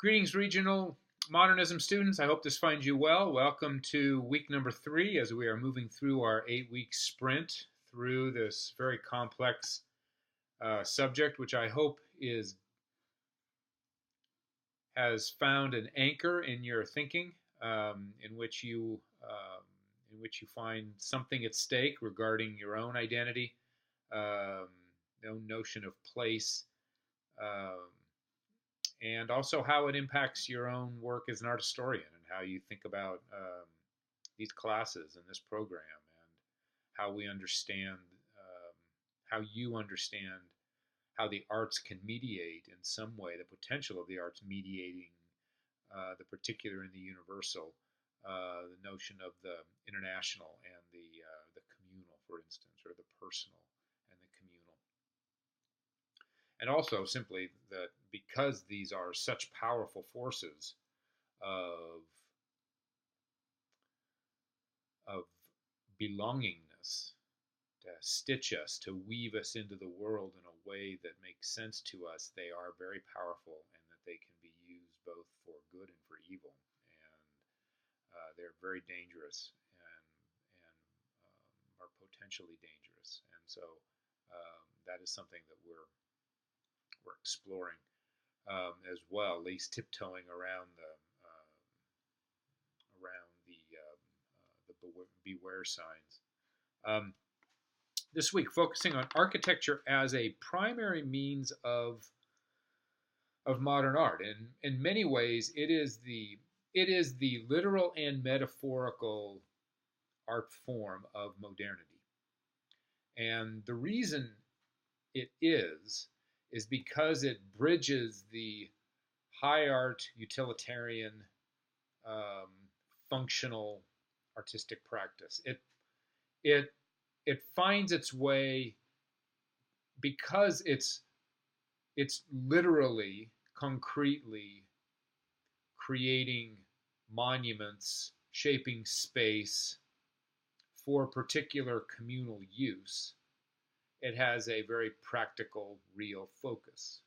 Greetings, regional modernism students. I hope this finds you well. Welcome to week number 3 as we are moving through our 8-week sprint through this very complex subject, which I hope has found an anchor in your thinking, in which you find something at stake regarding your own identity, no notion of place. And also how it impacts your own work as an art historian and how you think about these classes and this program and how we understand, how you understand how the arts can mediate in some way, the potential of the arts mediating the particular and the universal, the notion of the international and the communal, for instance, or the personal and the communal. And also simply that because these are such powerful forces of belongingness, to stitch us, to weave us into the world in a way that makes sense to us, they are very powerful, and that they can be used both for good and for evil. And they're very dangerous and are potentially dangerous. And so that is something that we're exploring as well, at least tiptoeing around the beware signs. This week, focusing on architecture as a primary means of modern art. And in many ways, it is the literal and metaphorical art form of modernity. And the reason it is because it bridges the high art, utilitarian, functional artistic practice. It finds its way because it's literally, concretely creating monuments, shaping space for particular communal use. It has a very practical, real focus.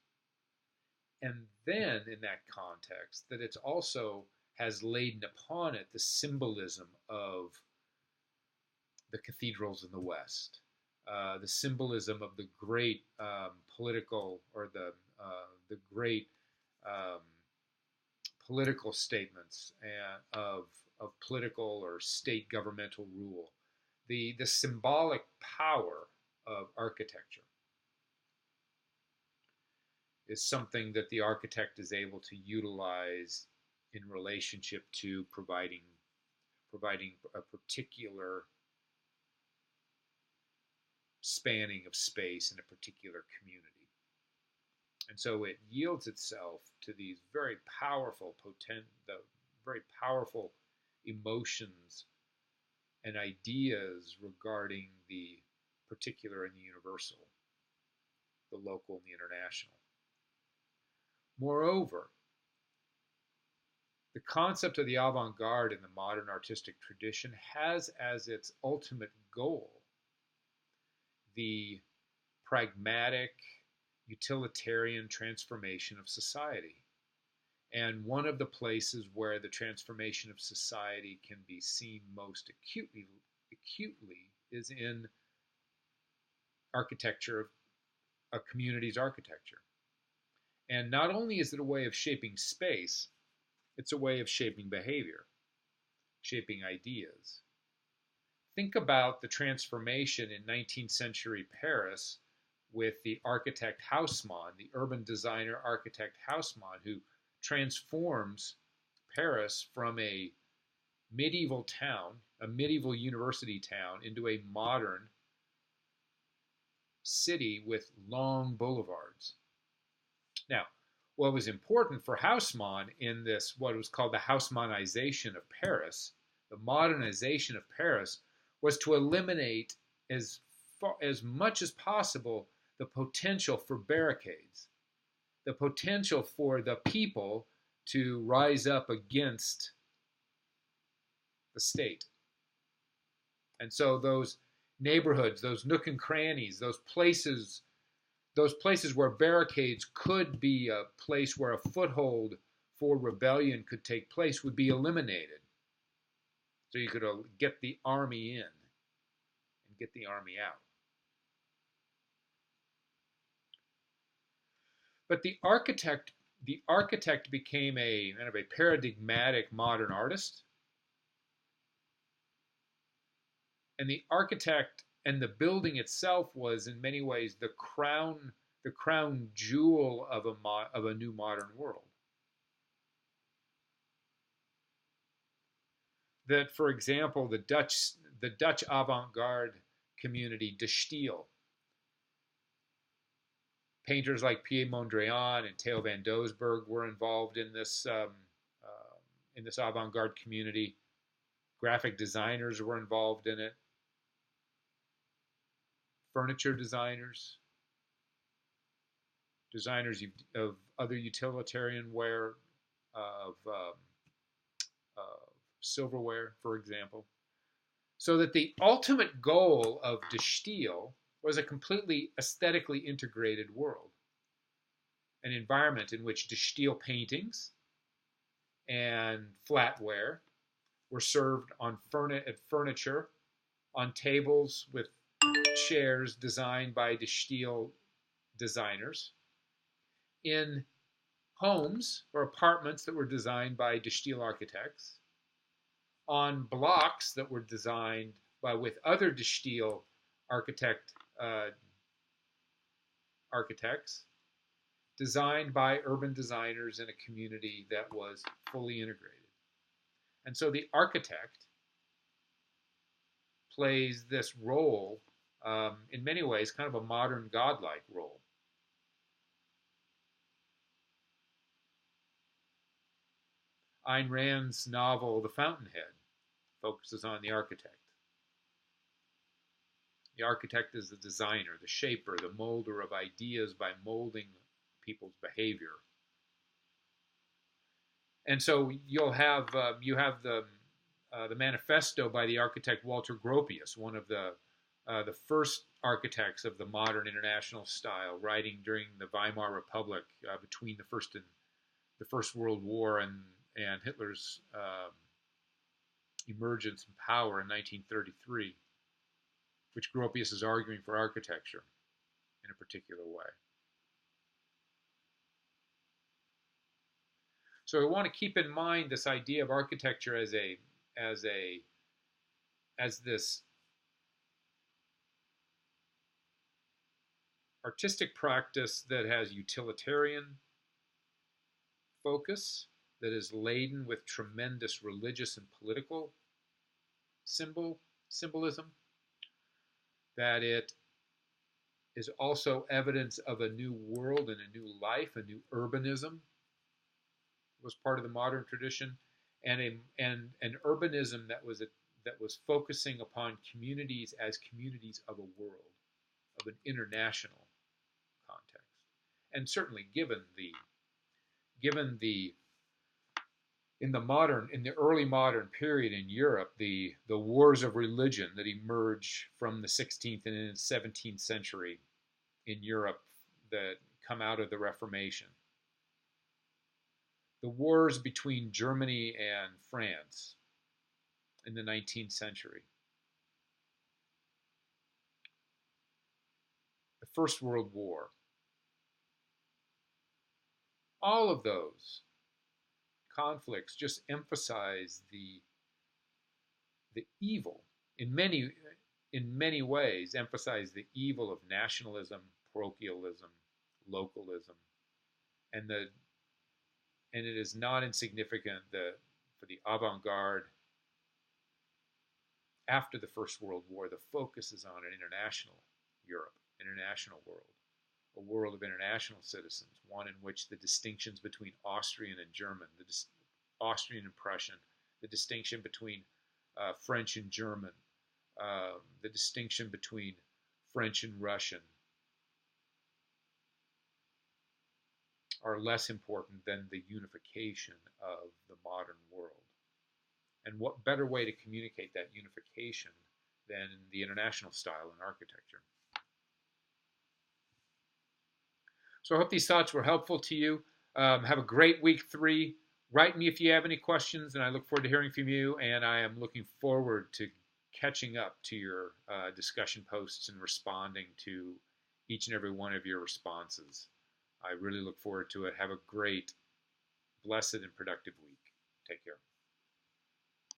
And then in that context, that it also has laden upon it the symbolism of the cathedrals in the West, the symbolism of the great political, or the great political statements of political or state governmental rule, the symbolic power of architecture is something that the architect is able to utilize in relationship to providing a particular spanning of space in a particular community. And so it yields itself to these very powerful emotions and ideas regarding the particular and the universal, the local and the international. Moreover, the concept of the avant-garde in the modern artistic tradition has as its ultimate goal the pragmatic, utilitarian transformation of society. And one of the places where the transformation of society can be seen most acutely is in architecture, a community's architecture. And not only is it a way of shaping space, it's a way of shaping behavior, shaping ideas. Think about the transformation in 19th century Paris with the architect Haussmann, the urban designer architect Haussmann, who transforms Paris from a medieval town, a medieval university town, into a modern city with long boulevards. Now, what was important for Haussmann in this, what was called the Haussmannization of Paris, the modernization of Paris, was to eliminate as much as possible the potential for barricades, the potential for the people to rise up against the state. And so those neighborhoods, those nook and crannies, those places where barricades could be a place where a foothold for rebellion could take place would be eliminated. So you could get the army in and get the army out. But the architect became a kind of a paradigmatic modern artist. And the architect and the building itself was in many ways the crown jewel of a new modern world. That, for example, the Dutch avant-garde community, De Stijl, painters like Piet Mondrian and Theo van Doesburg were involved in this avant-garde community. Graphic designers were involved in it. Furniture designers of other utilitarian ware, of silverware, for example. So that the ultimate goal of De Stijl was a completely aesthetically integrated world, an environment in which De Stijl paintings and flatware were served on furniture, on tables with chairs designed by De Stijl designers, in homes or apartments that were designed by De Stijl architects, on blocks that were designed with other De Stijl architects, designed by urban designers in a community that was fully integrated. And so the architect plays this role, in many ways, kind of a modern godlike role. Ayn Rand's novel, The Fountainhead, focuses on the architect. The architect is the designer, the shaper, the molder of ideas by molding people's behavior. And so you have the manifesto by the architect Walter Gropius, one of the first architects of the modern international style, writing during the Weimar Republic, between the First World War and Hitler's emergence in power in 1933, which Gropius is arguing for architecture in a particular way. So we want to keep in mind this idea of architecture as this artistic practice that has utilitarian focus, that is laden with tremendous religious and political symbolism, that it is also evidence of a new world and a new life, a new urbanism was part of the modern tradition, and an urbanism that was focusing upon communities as communities of a world, of an international context. And certainly given the in the early modern period in Europe, the wars of religion that emerge from the 16th and in the 17th century in Europe that come out of the Reformation. The wars between Germany and France in the 19th century. The First World War. All of those conflicts just emphasize the evil, in many ways emphasize the evil of nationalism, parochialism, localism, and it is not insignificant that for the avant-garde after the First World War, the focus is on an international Europe, international world, a world of international citizens, one in which the distinctions between Austrian and German, Austrian and Prussian, the distinction between French and German, the distinction between French and Russian, are less important than the unification of the modern world. And what better way to communicate that unification than the international style in architecture? So I hope these thoughts were helpful to you. Have a great week 3. Write me if you have any questions, and I look forward to hearing from you. And I am looking forward to catching up to your discussion posts and responding to each and every one of your responses. I really look forward to it. Have a great, blessed, and productive week. Take care.